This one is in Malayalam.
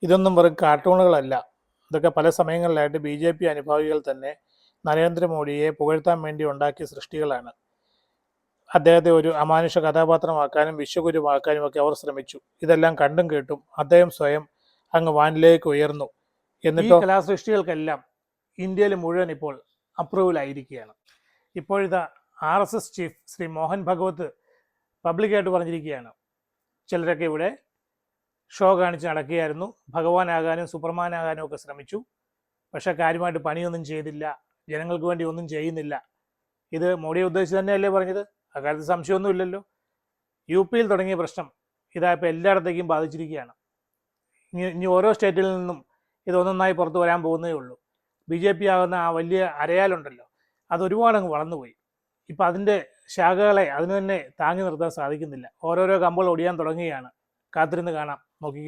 ഇതൊന്നും വെറും കാർട്ടൂണുകളല്ല. ഇതൊക്കെ പല സമയങ്ങളിലായിട്ട് BJP അനുഭാവികൾ തന്നെ നരേന്ദ്രമോദിയെ പുകഴ്ത്താൻ വേണ്ടി ഉണ്ടാക്കിയ സൃഷ്ടികളാണ്. അദ്ദേഹത്തെ ഒരു അമാനുഷ കഥാപാത്രമാക്കാനും വിശ്വഗുരുവാക്കാനും ഒക്കെ അവർ ശ്രമിച്ചു. ഇതെല്ലാം കണ്ടും കേട്ടും അദ്ദേഹം സ്വയം അങ്ങ് വാനിലേക്ക് ഉയർന്നു. എന്നിട്ടോ ഈ കലാസൃഷ്ടികൾക്കെല്ലാം ഇന്ത്യയിൽ മുഴുവൻ ഇപ്പോൾ അപ്രൂവലായിരിക്കുകയാണ്. ഇപ്പോഴത്തെ RSS ചീഫ് ശ്രീ മോഹൻ ഭഗവത് പബ്ലിക്കായിട്ട് പറഞ്ഞിരിക്കുകയാണ്, ചിലരൊക്കെ ഇവിടെ ഷോ കാണിച്ച് നടക്കുകയായിരുന്നു, ഭഗവാനാകാനും സൂപ്പർമാനാകാനും ഒക്കെ ശ്രമിച്ചു, പക്ഷേ കാര്യമായിട്ട് പണിയൊന്നും ചെയ്തില്ല, ജനങ്ങൾക്ക് വേണ്ടി ഒന്നും ചെയ്യുന്നില്ല. ഇത് മോഡിയെ ഉദ്ദേശിച്ച് തന്നെയല്ലേ പറഞ്ഞത്? അക്കാര്യത്തിൽ സംശയമൊന്നുമില്ലല്ലോ. UP യിൽ തുടങ്ങിയ പ്രശ്നം ഇതാ ഇപ്പോൾ എല്ലായിടത്തേക്കും ബാധിച്ചിരിക്കുകയാണ്. ഇനി ഓരോ സ്റ്റേറ്റിൽ നിന്നും ഇതൊന്നൊന്നായി പുറത്തു വരാൻ പോകുന്നേ ഉള്ളൂ. BJP ആകുന്ന ആ വലിയ അരയാലുണ്ടല്ലോ, അത് ഒരുപാടങ്ങ് വളർന്നുപോയി. ഇപ്പം അതിൻ്റെ ശാഖകളെ അതിന് തന്നെ താങ്ങി നിർത്താൻ സാധിക്കുന്നില്ല. ഓരോരോ കമ്പുകൾ ഒടിയാൻ തുടങ്ങുകയാണ്. കാത്തിരുന്ന് കാണാം, നോക്കി.